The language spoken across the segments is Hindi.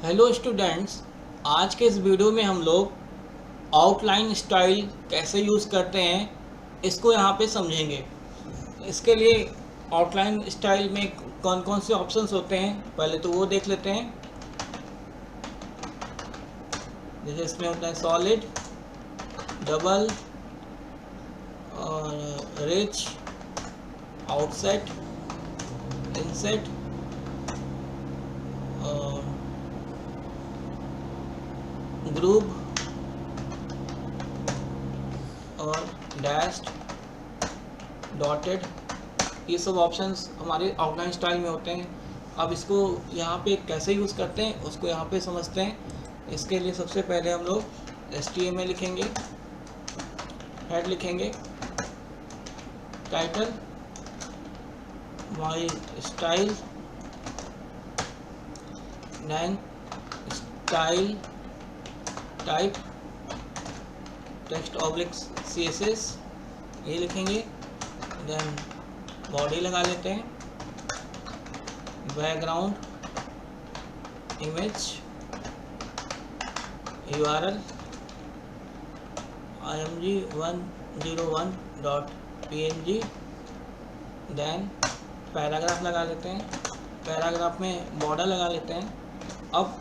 हेलो स्टूडेंट्स, आज के इस वीडियो में हम लोग आउटलाइन स्टाइल कैसे यूज़ करते हैं इसको यहाँ पे समझेंगे। इसके लिए आउटलाइन स्टाइल में कौन कौन से ऑप्शंस होते हैं पहले तो वो देख लेते हैं। जैसे इसमें होता है सॉलिड, डबल और रिच, आउटसेट, इनसेट और ग्रुप और डैश्ड, डॉटेड। ये सब ऑप्शंस हमारे आउटलाइन स्टाइल में होते हैं। अब इसको यहाँ पे कैसे यूज़ करते हैं उसको यहाँ पे समझते हैं। इसके लिए सबसे पहले हम लोग HTML लिखेंगे, हेड लिखेंगे, title my style, then style type text oblique CSS ये लिखेंगे, देन बॉडी लगा लेते हैं, background image, URL img101.png, then paragraph लगा लेते हैं। पैराग्राफ में बॉर्डर लगा लेते हैं। अब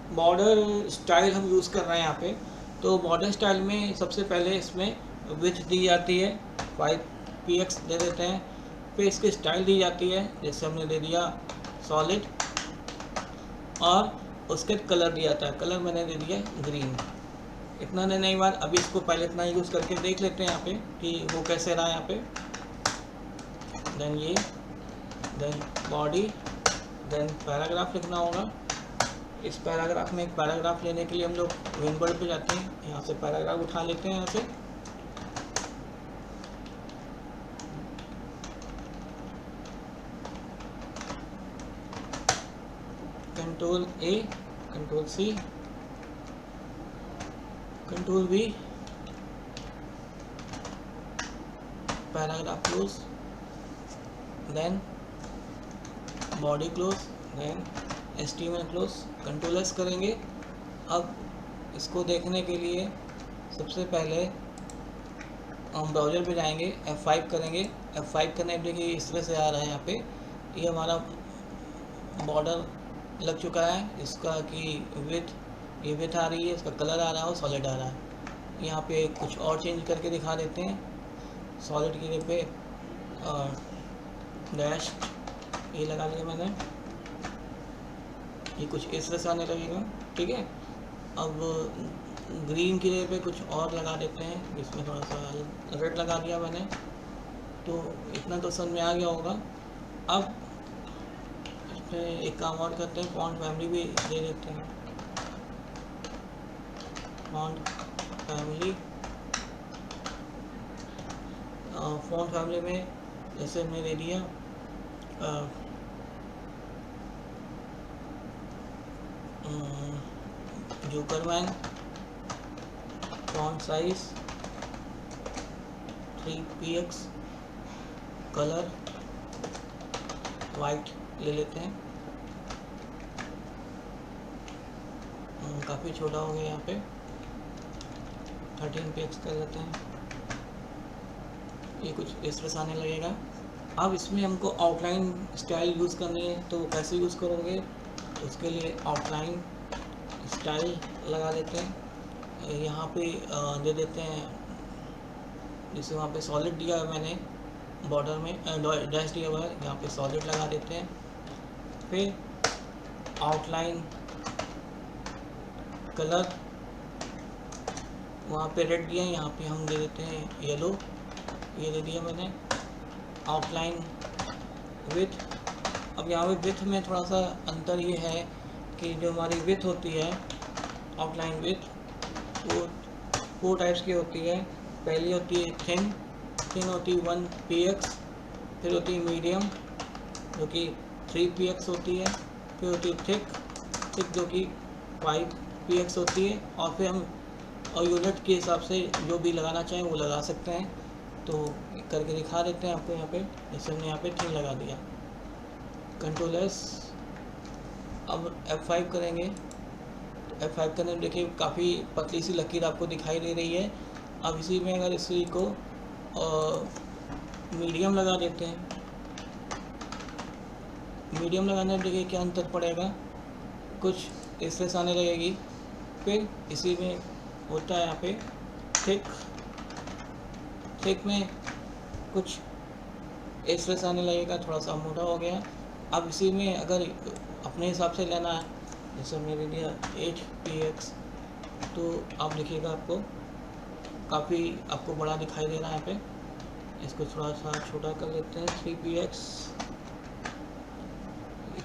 बॉर्डर स्टाइल हम यूज़ कर रहे हैं यहाँ पे, तो बॉर्डर स्टाइल में सबसे पहले इसमें विड्थ दी जाती है 5px दे देते हैं। फिर इसकी स्टाइल दी जाती है, जैसे हमने दे दिया सॉलिड, और उसके कलर दिया जाता है। कलर मैंने दे दिया ग्रीन। इतना देने के बाद अभी इसको पहले इतना यूज़ करके देख लेते हैं यहाँ पे कि वो कैसे रहा है यहाँ पे। देन ये, देन बॉडी, देन पैराग्राफ लिखना होगा। इस पैराग्राफ में एक पैराग्राफ लेने के लिए हम लोग विनवर्ड पे जाते हैं, यहाँ से पैराग्राफ उठा लेते हैं। यहाँ से control A, control C, control V, paragraph close, then body close, then HTML close, control S करेंगे। अब इसको देखने के लिए सबसे पहले हम ब्राउज़र पे जाएंगे, F5 करेंगे। F5 करने पे देखिए इस तरह से आ रहा है यहाँ पे। ये हमारा बॉर्डर लग चुका है, इसका कि विथ, ये विथ आ रही है, इसका कलर आ रहा है और सॉलिड आ रहा है। यहाँ पे कुछ और चेंज करके दिखा देते हैं। सॉलिड की जगह पे डैश ये लगा लिया मैंने, ये कुछ इस तरह से आने लगेगा। ठीक है, अब ग्रीन की जगह पे कुछ और लगा देते हैं, इसमें थोड़ा सा रेड लगा दिया मैंने। तो इतना तो समझ में आ गया होगा। अब इसमें एक काम और करते हैं, फॉन्ट फैमिली भी दे देते हैं। फॉन्ट फैमिली, फॉन्ट फैमिली में जैसे हमने दे दिया Jokerman, font size 3px, colour white ले लेते हैं। काफ़ी छोटा हो गया, यहाँ पे 13px कर लेते हैं। ये कुछ इस तरह से आने लगेगा। अब इसमें हमको आउटलाइन स्टाइल यूज़ करनी है, तो कैसे यूज़ करोगे? उसके लिए आउटलाइन स्टाइल लगा देते हैं। यहाँ पे दे देते हैं, जैसे वहाँ पे सॉलिड दिया है मैंने, बॉर्डर में डैश दिया हुआ है, यहाँ पे सॉलिड लगा देते हैं। फिर आउटलाइन कलर, वहाँ पे रेड दिया है, यहाँ पे हम दे देते हैं येलो, ये दे दिया मैंने। आउटलाइन विथ, अब यहाँ पे विथ में थोड़ा सा अंतर ये है कि जो हमारी विथ होती है, आउटलाइन विथ, वो 4 टाइप्स की होती है। पहली होती है थिन, थिन होती है 1px, फिर होती है मीडियम जो कि 3px होती है, फिर होती है थिक, थिक जो कि 5px होती है, और फिर हम और यूनिट के हिसाब से जो भी लगाना चाहें वो लगा सकते हैं। तो करके दिखा देते हैं आपको यहाँ पे। जैसे हमने यहाँ पे 3 लगा दिया, कंट्रोल S, अब F5 करेंगे तो F5 करने में देखिए काफ़ी पतली सी लकीर आपको दिखाई दे रही है। अब इसी में अगर इसी को मीडियम लगा देते हैं, मीडियम लगाने में देखिए क्या अंतर पड़ेगा, कुछ स्ट्रेस आने लगेगी। फिर इसी में होता है यहाँ पे थिक, थिक में कुछ स्ट्रेस आने लगेगा, थोड़ा सा मोटा हो गया। अब इसी में अगर अपने हिसाब से लेना है, जैसे मैंने लिया 8px, तो आप देखिएगा आपको काफ़ी आपको बड़ा दिखाई दे रहा है यहाँ पे। इसको थोड़ा सा छोटा कर लेते हैं 3px,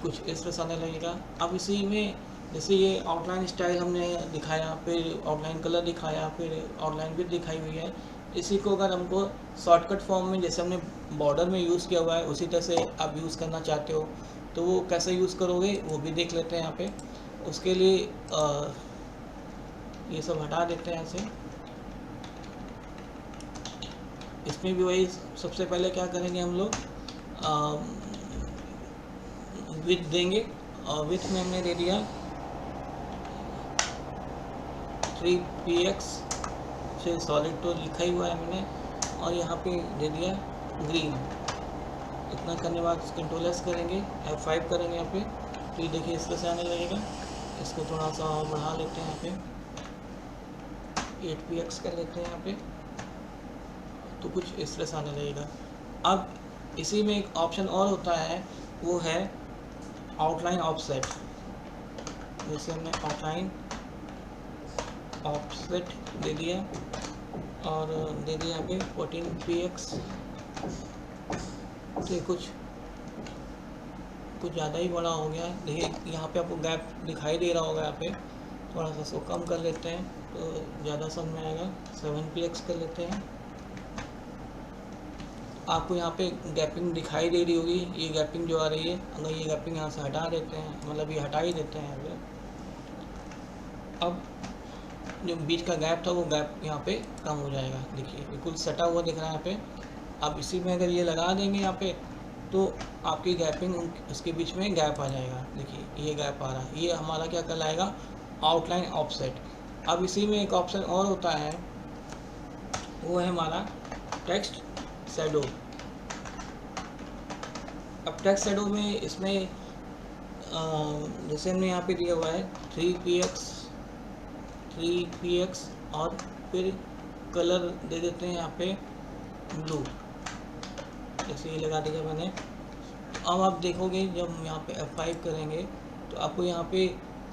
कुछ स्ट्रेस आने लगेगा। अब इसी में जैसे ये आउटलाइन स्टाइल हमने दिखाया, फिर आउटलाइन कलर दिखाया, फिर आउटलाइन भी दिखाई हुई है, इसी को अगर हमको शॉर्टकट फॉर्म में जैसे हमने बॉर्डर में यूज़ किया हुआ है उसी तरह से आप यूज़ करना चाहते हो तो वो कैसे यूज़ करोगे वो भी देख लेते हैं यहाँ पे। उसके लिए ये सब हटा देते हैं ऐसे। इसमें भी वही सबसे पहले क्या करेंगे हम लोग, विथ देंगे, और विथ में हमने दे दिया 3px से सॉलिड तो लिखा ही हुआ है मैंने, और यहाँ पे दे दिया ग्रीन। इतना करने के बाद कंट्रोल एस करेंगे, F5 करेंगे यहाँ पे, तो ये देखिए इस तरह से आने लगेगा। इसको थोड़ा सा और बढ़ा लेते हैं, यहाँ पे 8px कर लेते हैं यहाँ पे, तो कुछ इस तरह से आने लगेगा। अब इसी में एक ऑप्शन और होता है, वो है आउटलाइन ऑफसेट। जैसे हमने आउटलाइन ऑफसेट दे दिया और दे दिया यहाँ पे 14px, तो कुछ ज़्यादा ही बड़ा हो गया है। देखिए यहाँ पे आपको गैप दिखाई दे रहा होगा, यहाँ पे थोड़ा सा इसको कम कर लेते हैं तो ज़्यादा समझ में आएगा। 7px कर लेते हैं। आपको यहाँ पे गैपिंग दिखाई दे रही होगी, ये गैपिंग जो आ रही है, अगर ये गैपिंग यहाँ से हटा देते हैं, मतलब ये हटा ही देते हैं यहाँ पे, अब जो बीच का गैप था वो गैप यहाँ पे कम हो जाएगा। देखिए बिल्कुल सटा हुआ दिख रहा है यहाँ पे। अब इसी में अगर ये लगा देंगे यहाँ पे तो आपकी गैपिंग उसके बीच में गैप आ जाएगा। देखिए ये गैप आ रहा है, ये हमारा क्या कहलाएगा, आउटलाइन ऑफसेट। अब इसी में एक ऑप्शन और होता है, वो है हमारा टेक्स्ट शैडो। अब टेक्स्ट शैडो में इसमें जैसे हमने यहाँ पे दिया हुआ है 3px और फिर कलर दे देते हैं यहाँ पे ब्लू, जैसे ये लगा दिया मैंने। अब आप देखोगे जब यहाँ पे F5 करेंगे तो आपको यहाँ पे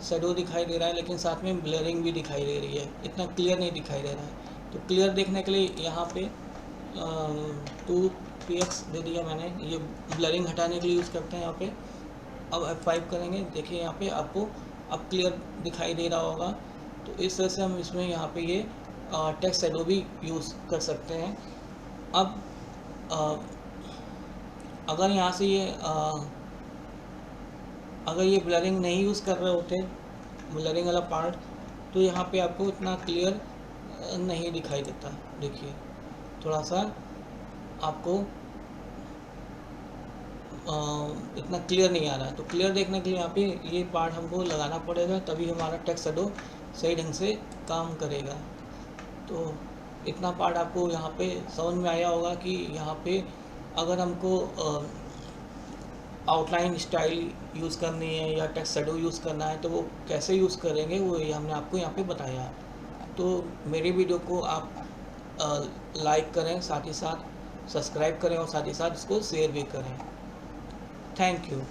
शैडो दिखाई दे रहा है, लेकिन साथ में ब्लरिंग भी दिखाई दे रही है, इतना क्लियर नहीं दिखाई दे रहा है। तो क्लियर देखने के लिए यहाँ पे 2px दे दिया मैंने, ये ब्लरिंग हटाने के लिए यूज़ करते हैं यहाँ पे। अब F5 करेंगे, देखिए यहाँ पे आपको अब क्लियर दिखाई दे रहा होगा। तो इस तरह से हम इसमें यहाँ पे ये टेक्स्ट शैडो भी यूज़ कर सकते हैं। अब अगर यहाँ से ये अगर ये ब्लरिंग नहीं यूज़ कर रहे होते, ब्लरिंग वाला पार्ट, तो यहाँ पे आपको इतना क्लियर नहीं दिखाई देता। देखिए थोड़ा सा आपको इतना क्लियर नहीं आ रहा है। तो क्लियर देखने के लिए यहाँ पे ये पार्ट हमको लगाना पड़ेगा, तभी हमारा टेक्स्ट शैडो सही ढंग से काम करेगा। तो इतना पार्ट आपको यहाँ पे समझ में आया होगा कि यहाँ पे अगर हमको आउटलाइन स्टाइल यूज़ करनी है या टेक्स्ट शैडो यूज़ करना है तो वो कैसे यूज़ करेंगे, वो ये हमने आपको यहाँ पे बताया है। तो मेरी वीडियो को आप लाइक करें, साथ ही साथ सब्सक्राइब करें और साथ ही साथ इसको शेयर भी करें। Thank you.